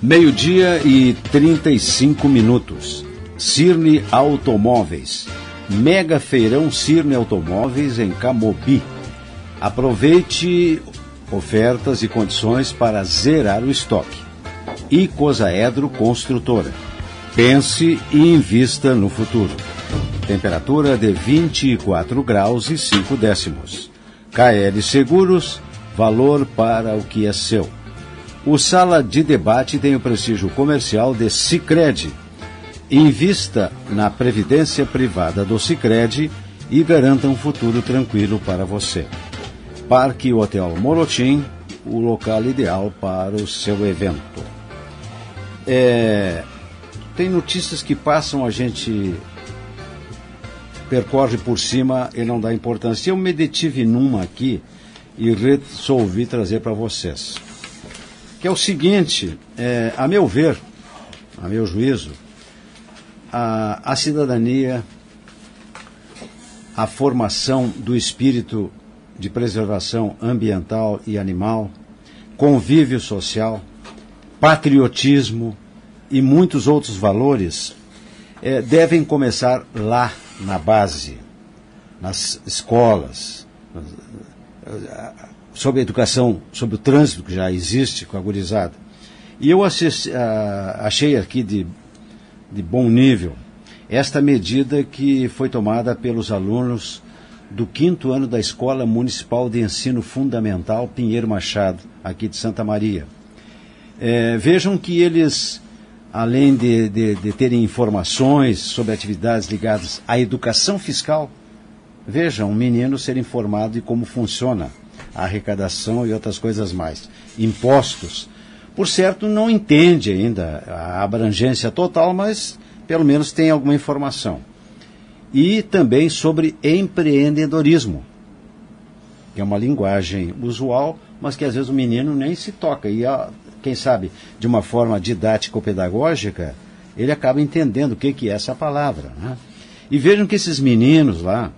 Meio-dia e 35 minutos. Cirne Automóveis. Mega Feirão Cirne Automóveis em Camobi. Aproveite ofertas e condições para zerar o estoque. Icosaedro Construtora. Pense e invista no futuro. Temperatura de 24 graus e 5 décimos. KL Seguros, valor para o que é seu. O Sala de Debate tem o prestígio comercial de Sicredi. Invista na previdência privada do Sicredi e garanta um futuro tranquilo para você. Parque Hotel Morotim, o local ideal para o seu evento. Tem notícias que passam, a gente percorre por cima e não dá importância. Eu me detive numa aqui e resolvi trazer para vocês. Que é o seguinte, a meu ver, a meu juízo, a cidadania, a formação do espírito de preservação ambiental e animal, convívio social, patriotismo e muitos outros valores devem começar lá na base, nas escolas, sobre a educação, sobre o trânsito que já existe com a gurizada. E eu achei aqui de bom nível esta medida que foi tomada pelos alunos do 5º ano da Escola Municipal de Ensino Fundamental Pinheiro Machado, aqui de Santa Maria. Vejam que eles, além de terem informações sobre atividades ligadas à educação fiscal, vejam, um menino ser informado de como funciona a arrecadação e outras coisas mais. Impostos. Por certo, não entende ainda a abrangência total, mas pelo menos tem alguma informação. E também sobre empreendedorismo, que é uma linguagem usual, mas que às vezes o menino nem se toca. E, quem sabe, de uma forma didática ou pedagógica, ele acaba entendendo o que é essa palavra, né? E vejam que esses meninos lá,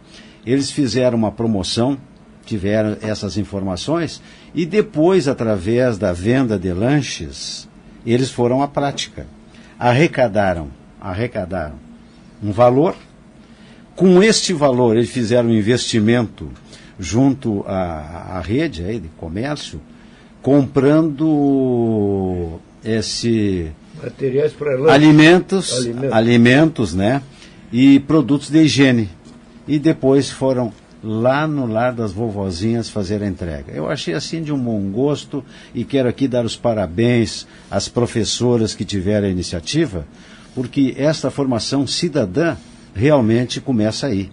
eles fizeram uma promoção, tiveram essas informações, e depois, através da venda de lanches, eles foram à prática. Arrecadaram um valor. Com este valor, eles fizeram um investimento junto à rede aí de comércio, comprando materiais para alimentos, né? E produtos de higiene. E depois foram lá no lar das vovozinhas fazer a entrega. Eu achei assim de um bom gosto e quero aqui dar os parabéns às professoras que tiveram a iniciativa, porque esta formação cidadã realmente começa aí,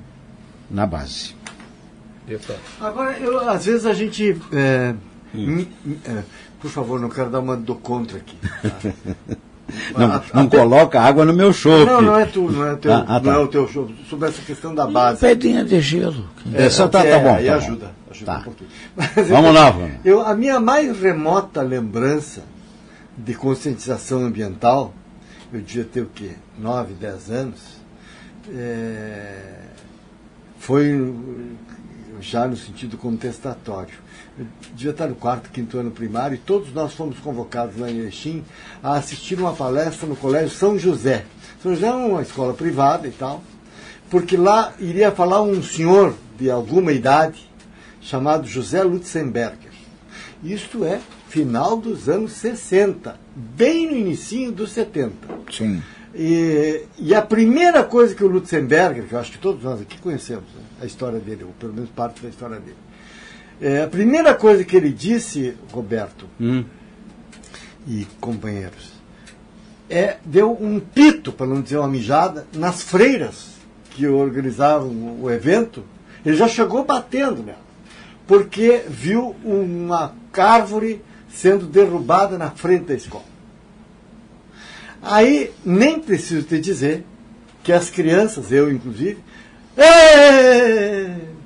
na base. Agora, às vezes a gente... por favor, não quero dar uma do contra aqui. Tá? Não coloca água no meu chope. Não é tu, não é teu, não é o teu chope. Sobre essa questão da base. Pedrinha de gelo. Tá bom. Aí tá ajuda tá. Um pouquinho. Vamos lá, Vânia. A minha mais remota lembrança de conscientização ambiental, eu devia ter o quê? 9, 10 anos, foi já no sentido contestatório. Eu devia estar no 4º, 5º ano primário, e todos nós fomos convocados lá em Erechim a assistir uma palestra no Colégio São José. São José é uma escola privada e tal, porque lá iria falar um senhor de alguma idade, chamado José Lutzenberger. Isto é final dos anos 60, bem no início dos 70. Sim. E a primeira coisa que o Lutzenberger, que eu acho que todos nós aqui conhecemos, né, a história dele, ou pelo menos parte da história dele, a primeira coisa que ele disse, Roberto e companheiros, deu um pito, para não dizer uma mijada, nas freiras que organizavam o evento. Ele já chegou batendo nela, porque viu uma árvore sendo derrubada na frente da escola. Aí, nem preciso te dizer que as crianças, eu inclusive,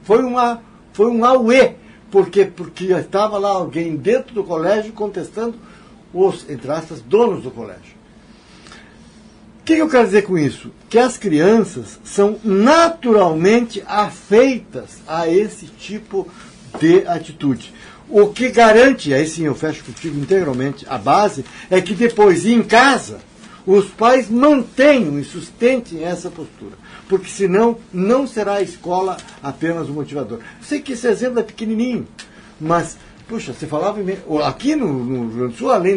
foi um auê, porque estava lá alguém dentro do colégio contestando os, entre aspas, donos do colégio. O que eu quero dizer com isso? Que as crianças são naturalmente afeitas a esse tipo de atitude. O que garante, aí sim eu fecho contigo integralmente, a base, é que depois, em casa, os pais mantenham e sustentem essa postura. Porque senão não será a escola apenas o motivador. Eu sei que esse exemplo é pequenininho, mas, puxa, você falava aqui no Rio Grande do Sul, além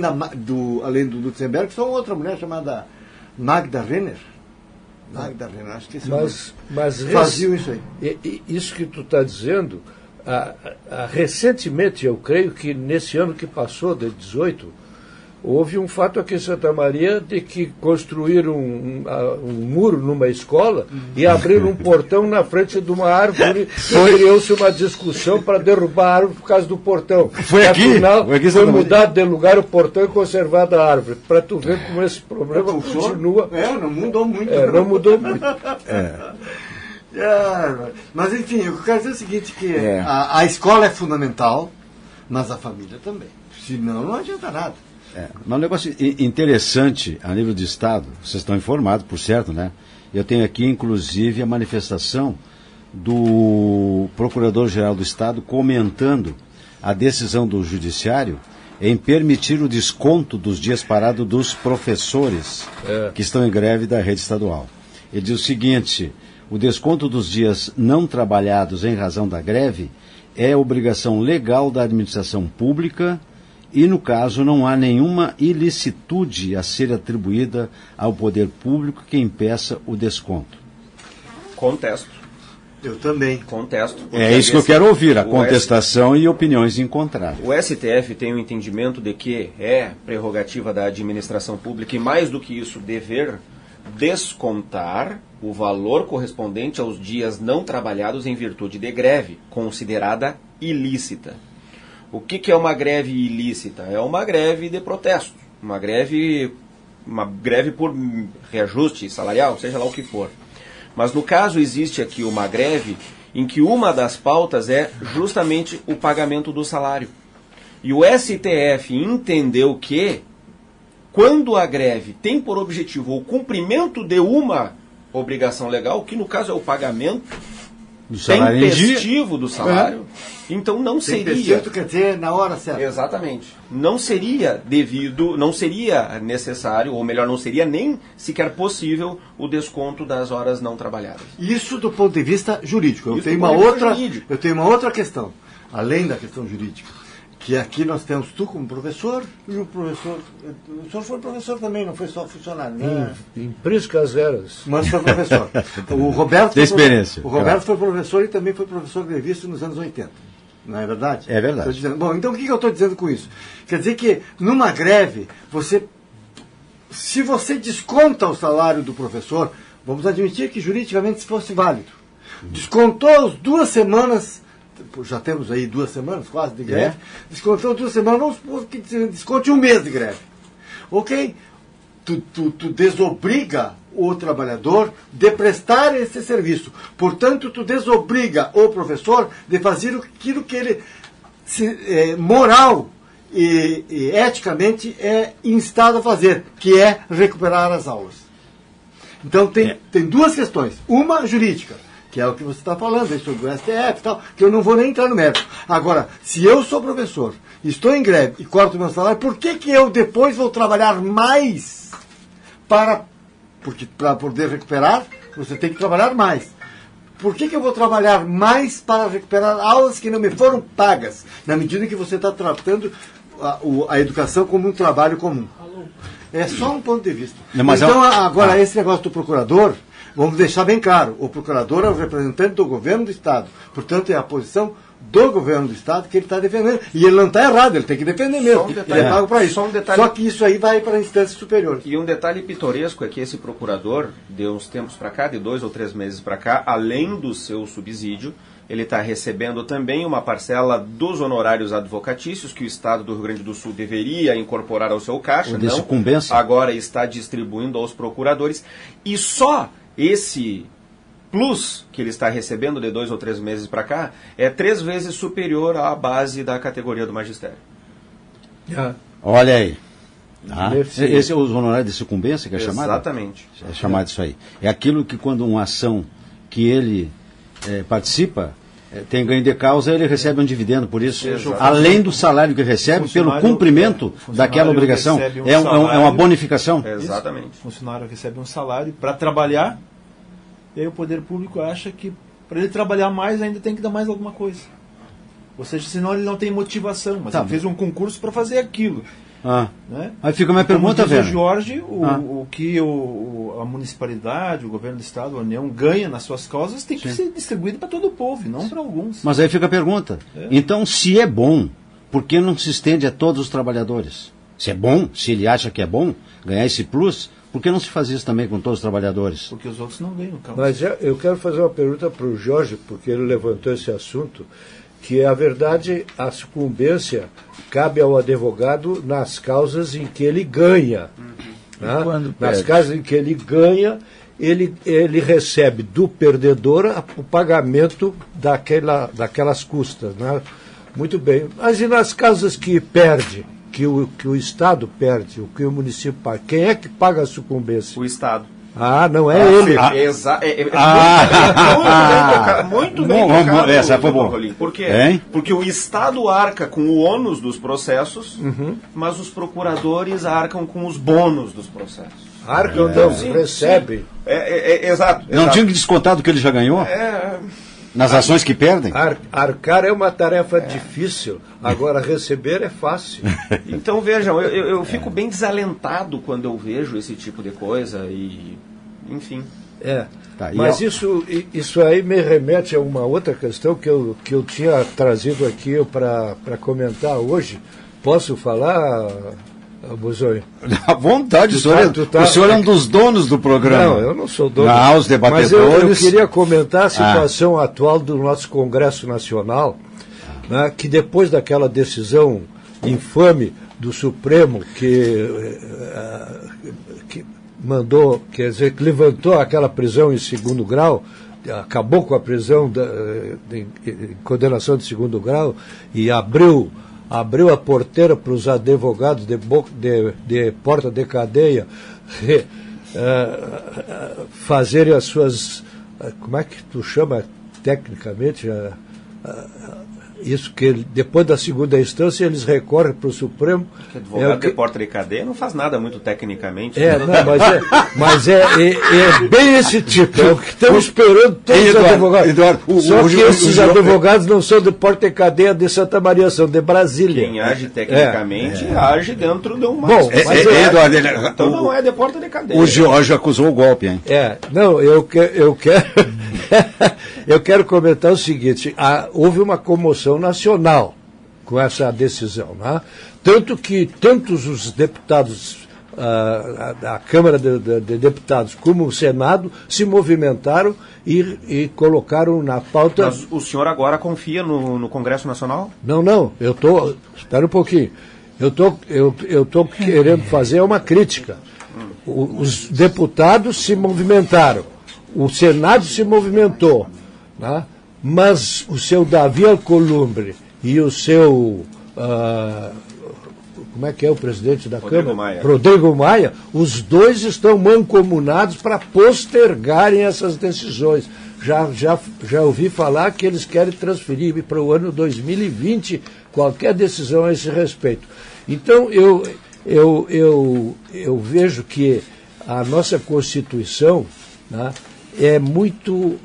do Lutzenberg, só outra mulher chamada Magda Renner. Magda Renner, acho que esse mas faziam isso aí. Isso que tu está dizendo, recentemente, eu creio que nesse ano que passou, de 18, houve um fato aqui em Santa Maria de que construíram um muro numa escola e abriram um portão na frente de uma árvore e criou-se uma discussão para derrubar a árvore por causa do portão. Foi aqui? Afinal, foi mudado de lugar o portão e conservada a árvore. Para tu ver como esse problema continua. Não mudou muito. Não mudou muito. Mas enfim, eu quero dizer o seguinte, que a escola é fundamental, mas a família também. Senão não adianta nada. Mas um negócio interessante a nível de Estado, vocês estão informados, por certo, né? Eu tenho aqui, inclusive, a manifestação do Procurador-Geral do Estado comentando a decisão do Judiciário em permitir o desconto dos dias parados dos professores que estão em greve da rede estadual. Ele diz o seguinte: o desconto dos dias não trabalhados em razão da greve é obrigação legal da administração pública e, no caso, não há nenhuma ilicitude a ser atribuída ao poder público que impeça o desconto. Contesto. Eu também. Contesto. É isso que eu quero ouvir, a contestação e opiniões encontradas. O STF tem o entendimento de que é prerrogativa da administração pública e, mais do que isso, dever descontar o valor correspondente aos dias não trabalhados em virtude de greve, considerada ilícita. O que é uma greve ilícita? É uma greve de protesto, uma greve por reajuste salarial, seja lá o que for. Mas no caso existe aqui uma greve em que uma das pautas é justamente o pagamento do salário. E o STF entendeu que quando a greve tem por objetivo o cumprimento de uma obrigação legal, que no caso é o pagamento tempestivo do salário, então não seria... quer dizer, na hora certa. Exatamente. Não seria devido, não seria necessário, ou melhor, não seria nem sequer possível o desconto das horas não trabalhadas. Isso do ponto de vista jurídico. Eu tenho uma outra questão, além da questão jurídica, que aqui nós temos tu como professor e o professor... O senhor foi professor também, não foi só funcionário, né? Em Priscas Eras. Mas foi professor. O Roberto tem experiência. O Roberto foi professor e também foi professor grevista nos anos 80. Não é verdade? É verdade. Bom, então o que eu estou dizendo com isso? Quer dizer que numa greve, se você desconta o salário do professor, vamos admitir que juridicamente fosse válido. Descontou as 2 semanas... Já temos aí 2 semanas quase de greve. Descontou 2 semanas, vamos supor que desconte 1 mês de greve. Ok? Tu desobriga o trabalhador de prestar esse serviço. Portanto, tu desobriga o professor de fazer aquilo que ele, moral e eticamente, é instado a fazer, que é recuperar as aulas. Então, tem 2 questões. Uma jurídica, que é o que você está falando, aí sobre o STF e tal, que eu não vou nem entrar no mérito. Agora, se eu sou professor, estou em greve e corto o meu salário, por que eu depois vou trabalhar mais porque para poder recuperar, você tem que trabalhar mais. Por que eu vou trabalhar mais para recuperar aulas que não me foram pagas, na medida que você está tratando a educação como um trabalho comum? É só um ponto de vista. Não, então, agora, esse negócio do procurador... Vamos deixar bem claro, o procurador é o representante do governo do Estado. Portanto, é a posição do governo do Estado que ele está defendendo. E ele não está errado, ele tem que defender mesmo. Ele é pago para isso. Só que isso aí vai para a instância superior. E um detalhe pitoresco é que esse procurador, de uns tempos para cá, de 2 ou 3 meses para cá, além do seu subsídio, ele está recebendo também uma parcela dos honorários advocatícios que o Estado do Rio Grande do Sul deveria incorporar ao seu caixa. De sucumbência. Agora está distribuindo aos procuradores. E só esse plus que ele está recebendo de 2 ou 3 meses para cá é 3 vezes superior à base da categoria do magistério. Olha aí. Esse é o honorário de sucumbência que é chamado? Exatamente. É chamado isso aí. É aquilo que quando uma ação que ele participa, tem ganho de causa, ele recebe um dividendo por isso, além do salário que recebe pelo cumprimento daquela obrigação. É uma bonificação. Exatamente. O funcionário recebe um salário para trabalhar, e aí o poder público acha que para ele trabalhar mais ainda tem que dar mais alguma coisa. Ou seja, senão ele não tem motivação, mas ele fez um concurso para fazer aquilo. Né? Aí fica a minha pergunta, velho. O Jorge, o que a municipalidade, o governo do estado, a União ganha nas suas causas tem que ser distribuído para todo o povo, e não para alguns. Mas aí fica a pergunta. Então, se é bom, por que não se estende a todos os trabalhadores? Se é bom, se ele acha que é bom ganhar esse plus, por que não se faz isso também com todos os trabalhadores? Porque os outros não ganham causa. Mas eu quero fazer uma pergunta para o Jorge, porque ele levantou esse assunto, que a verdade, a sucumbência cabe ao advogado nas causas em que ele ganha. Né? Nas causas em que ele ganha, ele recebe do perdedor o pagamento daquelas custas. Né? Muito bem. Mas e nas causas que perde, que o Estado perde, o que o município paga? Quem é que paga a sucumbência? O Estado. Não é ele. Muito bem tocado. Essa foi bom. Por quê? Porque o Estado arca com o ônus dos processos, mas os procuradores arcam com os bônus dos processos. Arcam, não, recebem. Exato. Não tinha que descontar do que ele já ganhou? Nas ações que perdem? Arcar é uma tarefa difícil, agora receber é fácil. Então vejam, eu fico bem desalentado quando eu vejo esse tipo de coisa e, enfim. Mas isso aí me remete a uma outra questão que eu tinha trazido aqui para comentar hoje. Posso falar, Bozoi? À vontade, o senhor é um dos donos do programa. Não, eu não sou dono. Não, os debatedores. Mas eu queria comentar a situação atual do nosso Congresso Nacional, né, que depois daquela decisão infame do Supremo que mandou, quer dizer, que levantou aquela prisão em segundo grau, acabou com a prisão em condenação de segundo grau e abriu a porteira para os advogados de porta de cadeia fazerem as suas... Como é que tu chama tecnicamente? Isso que depois da segunda instância eles recorrem para o Supremo. Advogado de porta de cadeia não faz nada muito tecnicamente. Mas é bem esse tipo. É o que estamos esperando todos os advogados. Só que esses advogados não são de porta de cadeia de Santa Maria, são de Brasília. Quem age tecnicamente age dentro de uma... Bom, então não é de porta de cadeia. O Jorge acusou o golpe, hein? Não, eu quero eu quero comentar o seguinte: houve uma comoção nacional com essa decisão, né? Tanto que tantos os deputados da Câmara de Deputados como o Senado se movimentaram e colocaram na pauta... Mas o senhor agora confia no Congresso Nacional? Não, espera um pouquinho, eu tô querendo fazer uma crítica. Os deputados se movimentaram, o Senado se movimentou, né? Mas o seu Davi Alcolumbre e o seu... como é que é o presidente da Câmara? Rodrigo Maia. Os dois estão mancomunados para postergarem essas decisões. Já ouvi falar que eles querem transferir para o ano 2020 qualquer decisão a esse respeito. Então, eu vejo que a nossa Constituição, né, é muito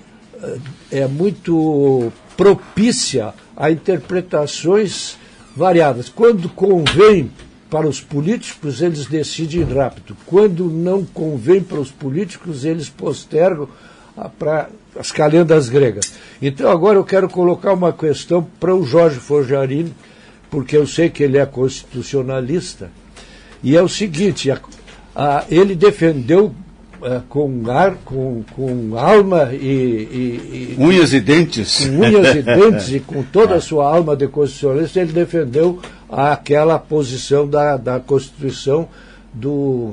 propícia a interpretações variadas. Quando convém para os políticos, eles decidem rápido. Quando não convém para os políticos, eles postergam para as calendas gregas. Então, agora eu quero colocar uma questão para o Jorge Forjarini, porque eu sei que ele é constitucionalista, e é o seguinte: ele defendeu com alma e unhas e dentes. Com unhas e dentes e com toda a sua alma de constitucionalista, ele defendeu aquela posição da Constituição,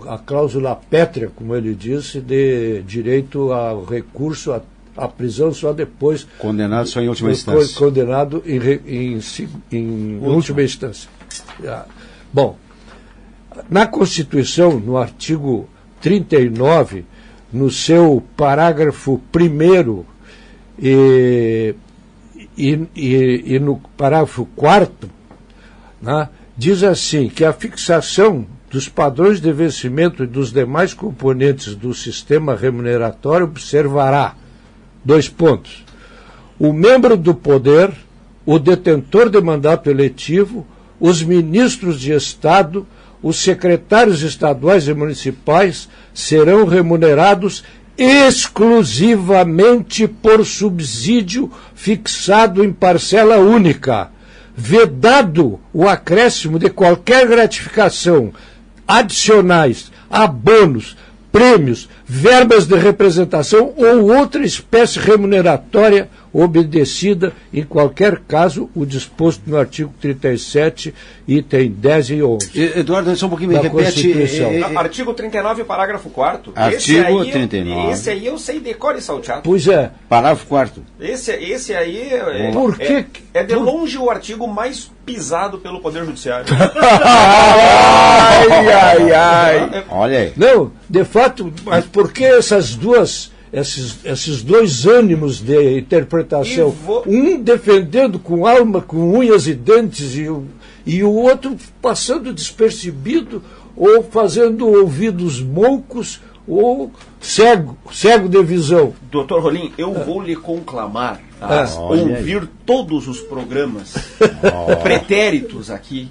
a cláusula pétrea, como ele disse, de direito ao recurso à prisão só depois... Condenado só em última instância. Condenado em última instância. Bom, na Constituição, no artigo 39, no seu parágrafo 1º, E no parágrafo 4º, né, diz assim, que a fixação dos padrões de vencimento e dos demais componentes do sistema remuneratório observará, 2 pontos, o membro do poder, o detentor de mandato eletivo, os ministros de Estado, os secretários estaduais e municipais serão remunerados exclusivamente por subsídio fixado em parcela única, vedado o acréscimo de qualquer gratificação, adicionais, abonos, prêmios, verbas de representação ou outra espécie remuneratória obedecida, em qualquer caso, o disposto no artigo 37, item 10 e 11. Eduardo, só um pouquinho, me repete. Artigo 39, parágrafo 4º. Artigo 39. Esse aí eu sei decor e salteado. Pois é. Parágrafo 4º. Esse aí Por que? É de longe o artigo mais pisado pelo Poder Judiciário. Ai. Olha aí. Não, de fato, mas por que esses dois ânimos de interpretação? Um defendendo com alma, com unhas e dentes, e o outro passando despercebido, ou fazendo ouvidos moucos, ou cego de visão. Doutor Rolim, eu vou lhe conclamar a ouvir todos os programas pretéritos aqui,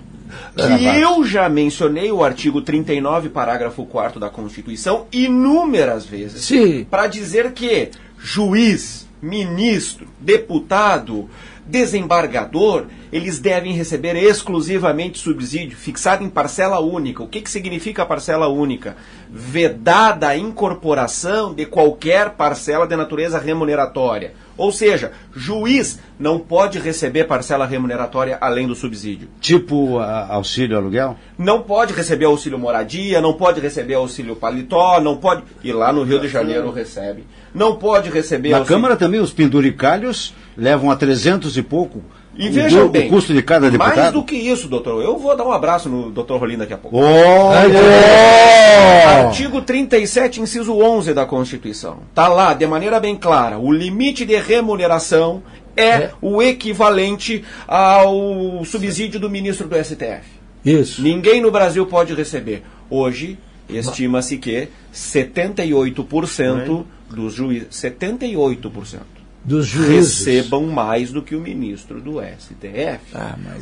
que eu já mencionei o artigo 39, parágrafo 4º da Constituição inúmeras vezes, para dizer que juiz, ministro, deputado, desembargador, eles devem receber exclusivamente subsídio fixado em parcela única. O que significa parcela única? Vedada a incorporação de qualquer parcela de natureza remuneratória. Ou seja, juiz não pode receber parcela remuneratória além do subsídio. Tipo auxílio aluguel? Não pode receber auxílio moradia, não pode receber auxílio paletó, não pode... E lá no Rio de Janeiro recebe. Não pode receber Na auxílio... Câmara também os penduricalhos levam a 300 e pouco. E vejam bem, o custo de cada deputado. Mais do que isso, doutor. Eu vou dar um abraço no doutor Rolim daqui a pouco. Artigo 37, inciso 11 da Constituição. Está lá, de maneira bem clara, o limite de remuneração é o equivalente ao subsídio do ministro do STF. Isso. Ninguém no Brasil pode receber. Hoje, estima-se que 78% dos juízes... 78%. Dos juízes recebam mais do que o ministro do STF.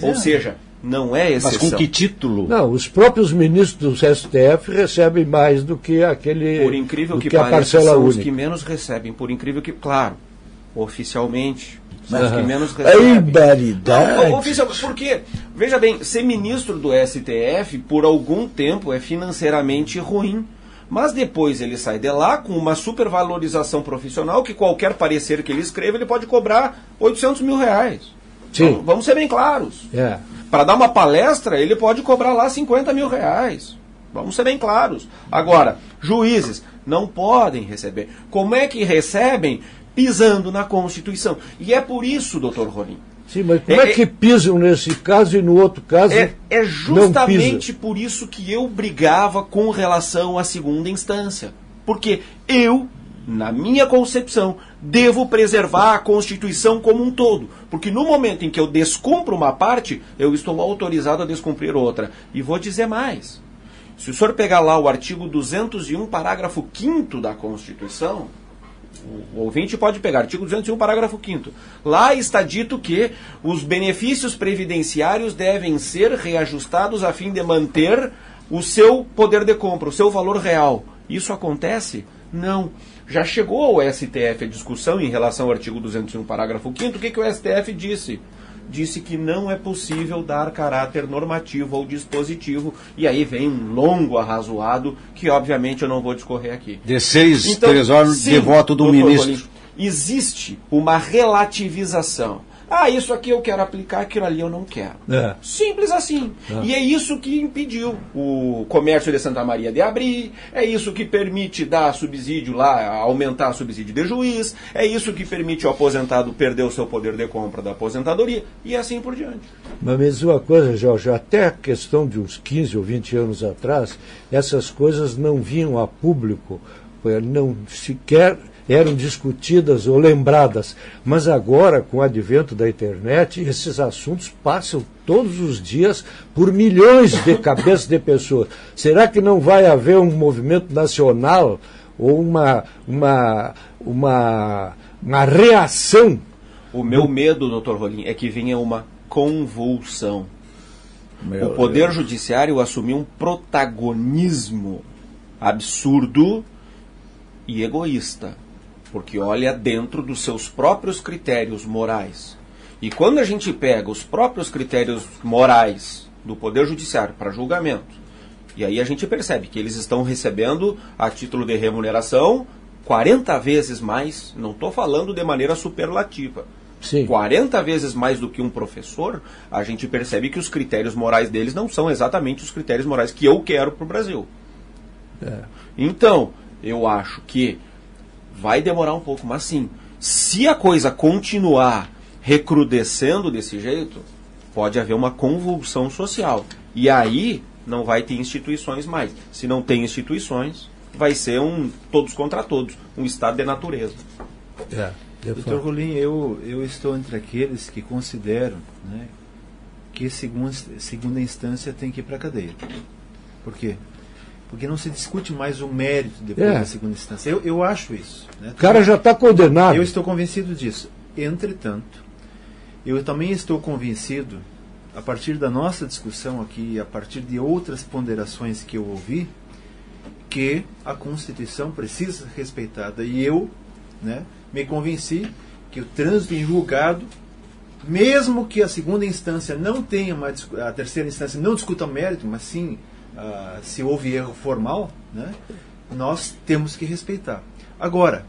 Ou seja, não é exceção. Mas com que título? Não, os próprios ministros do STF recebem mais do que aquele... Por incrível que pareça, são única. Os que menos recebem. Por incrível que... Claro, oficialmente, mas os que menos recebem. Porque, veja bem, ser ministro do STF, por algum tempo, é financeiramente ruim. Mas depois ele sai de lá com uma supervalorização profissional que qualquer parecer que ele escreva, ele pode cobrar R$800 mil. Sim. Vamos ser bem claros. Para dar uma palestra, ele pode cobrar lá R$50 mil. Vamos ser bem claros. Agora, juízes não podem receber. Como é que recebem? Pisando na Constituição. E é por isso, doutor Rolim. Sim, mas como é que pisam nesse caso e no outro caso é justamente por isso que eu brigava com relação à segunda instância. Porque eu, na minha concepção, devo preservar a Constituição como um todo. Porque no momento em que eu descumpro uma parte, eu estou autorizado a descumprir outra. E vou dizer mais. Se o senhor pegar lá o artigo 201, parágrafo 5º da Constituição... O ouvinte pode pegar, artigo 201, parágrafo 5º. Lá está dito que os benefícios previdenciários devem ser reajustados a fim de manter o seu poder de compra, o seu valor real. Isso acontece? Não. Já chegou ao STF a discussão em relação ao artigo 201, parágrafo 5º. O que o STF disse? Disse que não é possível dar caráter normativo ao dispositivo. E aí vem um longo arrazoado que, obviamente, eu não vou discorrer aqui. De 3 horas de voto do ministro. Rolim, existe uma relativização. Isso aqui eu quero aplicar, aquilo ali eu não quero. Simples assim. E é isso que impediu o comércio de Santa Maria de abrir, é isso que permite dar subsídio lá, aumentar o subsídio de juiz, é isso que permite o aposentado perder o seu poder de compra da aposentadoria, e assim por diante. Mas mesmo uma coisa, Jorge, até a questão de uns 15 ou 20 anos atrás, essas coisas não vinham a público, não sequer eram discutidas ou lembradas. Mas agora, com o advento da internet, esses assuntos passam todos os dias por milhões de cabeças de pessoas. Será que não vai haver um movimento nacional ou uma reação? O meu medo, doutor Rolim, é que venha uma convulsão. O Poder Judiciário assumiu um protagonismo absurdo e egoísta, porque olha dentro dos seus próprios critérios morais. E quando a gente pega os próprios critérios morais do Poder Judiciário para julgamento, e aí a gente percebe que eles estão recebendo, a título de remuneração, 40 vezes mais, não estou falando de maneira superlativa, Sim. 40 vezes mais do que um professor, a gente percebe que os critérios morais deles não são exatamente os critérios morais que eu quero para o Brasil. Então, eu acho que vai demorar um pouco, mas sim, se a coisa continuar recrudescendo desse jeito, pode haver uma convulsão social. E aí não vai ter instituições mais. Se não tem instituições, vai ser um todos contra todos, um estado de natureza. Doutor Rolim, eu estou entre aqueles que consideram, né, que segunda instância tem que ir para a cadeia. Por quê? Porque não se discute mais o mérito depois da segunda instância. Eu acho isso. Né? O cara já está condenado. Eu estou convencido disso. Entretanto, eu também estou convencido, a partir da nossa discussão aqui, a partir de outras ponderações que eu ouvi, que a Constituição precisa ser respeitada. E eu, né, me convenci que o trânsito em julgado, mesmo que a segunda instância não tenha a terceira instância não discuta o mérito, mas sim se houve erro formal, né, nós temos que respeitar. Agora,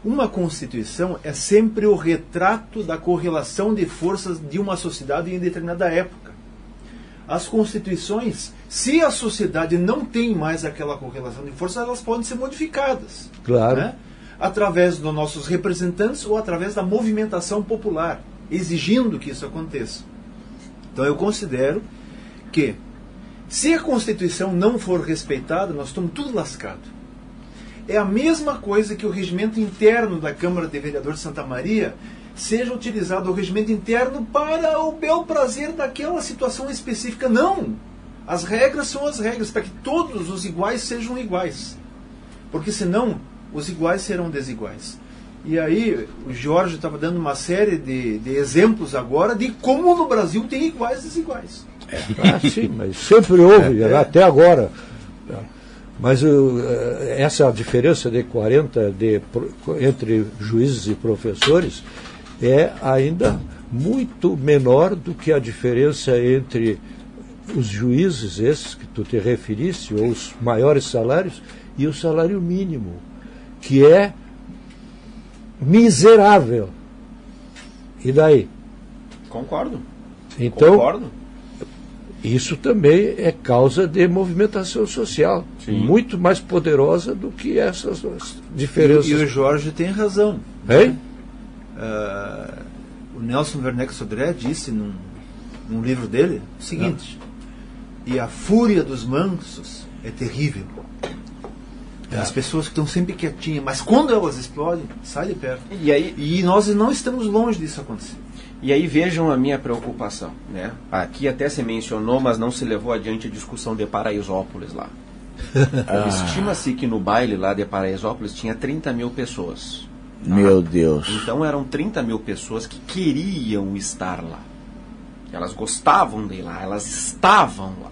uma Constituição é sempre o retrato da correlação de forças de uma sociedade em determinada época. As Constituições, se a sociedade não tem mais aquela correlação de forças, elas podem ser modificadas. Claro. Né? Através dos nossos representantes ou através da movimentação popular, exigindo que isso aconteça. Então eu considero que, se a Constituição não for respeitada, nós estamos tudo lascados. É a mesma coisa que o regimento interno da Câmara de Vereadores de Santa Maria seja utilizado o regimento interno para o bel prazer daquela situação específica. Não! As regras são as regras, para que todos os iguais sejam iguais. Porque senão, os iguais serão desiguais. E aí, o Jorge estava dando uma série de exemplos agora de como no Brasil tem iguais e desiguais. Sim, mas sempre houve, até agora. Mas essa diferença de 40 entre juízes e professores é ainda muito menor do que a diferença entre os juízes, esses que tu te referiste, ou os maiores salários, e o salário mínimo, que é miserável. E daí? Concordo. Então, Concordo. Isso também é causa de movimentação social, Sim. muito mais poderosa do que essas diferenças. E o Jorge tem razão. Hein? O Nelson Werneck Sodré disse num livro dele o seguinte: e a fúria dos mansos é terrível. As pessoas que estão sempre quietinhas, mas quando elas explodem, sai de perto. E nós não estamos longe disso acontecer. E aí vejam a minha preocupação, né? Aqui até se mencionou, mas não se levou adiante a discussão de Paraisópolis lá. Estima-se que no baile lá de Paraisópolis tinha 30 mil pessoas. Meu Deus. Então eram 30 mil pessoas que queriam estar lá. Elas gostavam de ir lá, elas estavam lá.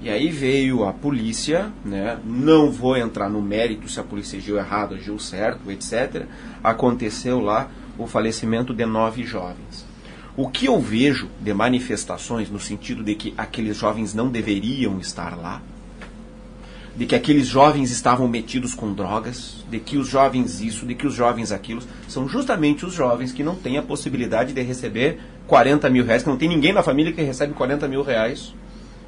E aí veio a polícia, né? Não vou entrar no mérito se a polícia agiu errado, agiu certo, etc. Aconteceu lá o falecimento de 9 jovens. O que eu vejo de manifestações no sentido de que aqueles jovens não deveriam estar lá, de que aqueles jovens estavam metidos com drogas, de que os jovens isso, de que os jovens aquilo, são justamente os jovens que não têm a possibilidade de receber 40 mil reais, que não tem ninguém na família que recebe 40 mil reais,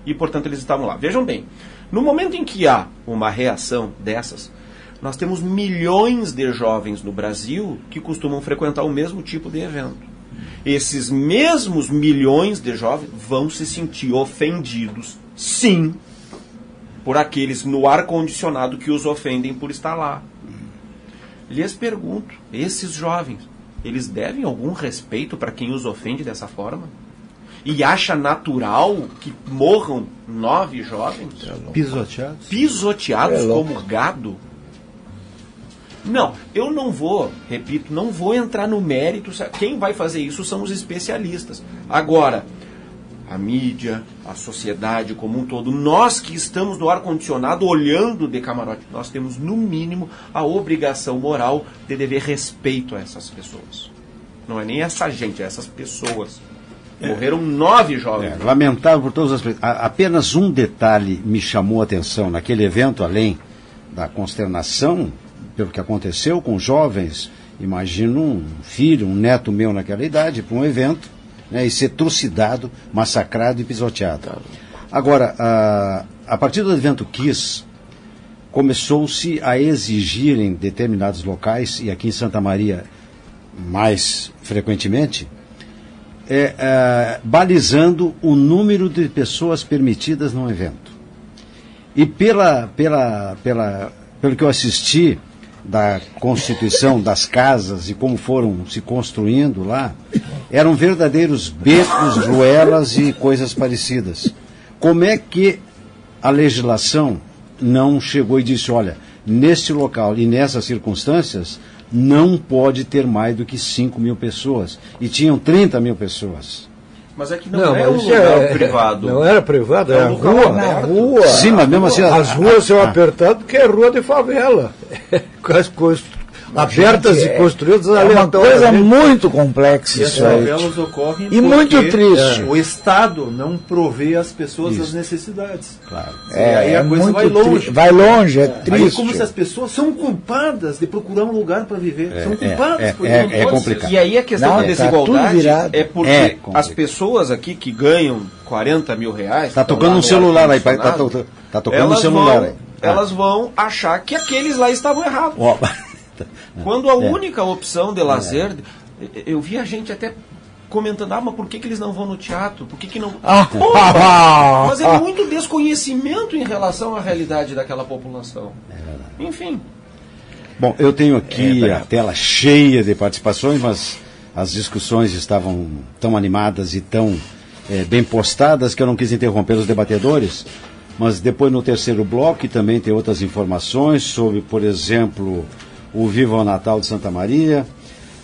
e portanto eles estavam lá. Vejam bem, no momento em que há uma reação dessas, nós temos milhões de jovens no Brasil que costumam frequentar o mesmo tipo de evento. Esses mesmos milhões de jovens vão se sentir ofendidos, sim, por aqueles no ar-condicionado que os ofendem por estar lá. Lhes pergunto, esses jovens, eles devem algum respeito para quem os ofende dessa forma? E acha natural que morram 9 jovens? Pisoteados? Pisoteados como gado? Não, eu não vou, repito, não vou entrar no mérito. Quem vai fazer isso são os especialistas. Agora, a mídia, a sociedade como um todo, nós que estamos no ar-condicionado olhando de camarote, nós temos no mínimo a obrigação moral de dever respeito a essas pessoas. Não é nem essa gente, é essas pessoas. Morreram 9 jovens. Lamentável por todos os aspectos. Apenas um detalhe me chamou a atenção naquele evento, além da consternação pelo que aconteceu com jovens. Imagino um filho, um neto meu naquela idade, para um evento, né, e ser trucidado, massacrado e pisoteado. Agora, a partir do evento Kiss, começou-se a exigir em determinados locais, e aqui em Santa Maria mais frequentemente, balizando o número de pessoas permitidas num evento. E pelo que eu assisti da constituição das casas e como foram se construindo lá, eram verdadeiros becos, ruelas e coisas parecidas. Como é que a legislação não chegou e disse, olha, neste local e nessas circunstâncias não pode ter mais do que 5 mil pessoas? E tinham 30 mil pessoas. Mas é que não é um lugar privado. Não era privado, era rua. Sim, mas mesmo assim... As ruas são apertadas porque é rua de favela. Abertas e construídas aleatoriamente. É uma coisa muito complexa isso aí. E as favelas ocorrem e muito triste. O Estado não provê às pessoas as necessidades. Claro. Aí a coisa vai longe. Vai longe, é triste. Aí é como se as pessoas são culpadas de procurar um lugar para viver. São culpadas por isso. É complicado. E aí a questão da desigualdade é porque as pessoas aqui que ganham 40 mil reais... Está tocando um celular aí. Está tocando um celular aí. Elas vão achar que aqueles lá estavam errados. Quando a única opção de lazer... Eu vi a gente até comentando, mas por que eles não vão no teatro? Por que não... Mas é muito desconhecimento em relação à realidade daquela população. Enfim. Bom, eu tenho aqui a tela cheia de participações, mas as discussões estavam tão animadas e tão bem postadas que eu não quis interromper os debatedores. Mas depois, no terceiro bloco, também tem outras informações sobre, por exemplo, o Viva o Natal de Santa Maria,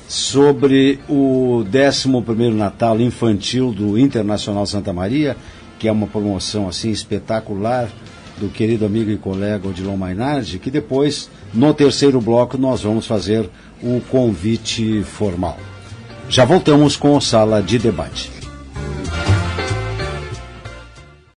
sobre o 11º Natal Infantil do Internacional Santa Maria, que é uma promoção assim espetacular do querido amigo e colega Odilon Mainardi, que depois, no terceiro bloco, nós vamos fazer o convite formal. Já voltamos com a Sala de Debate.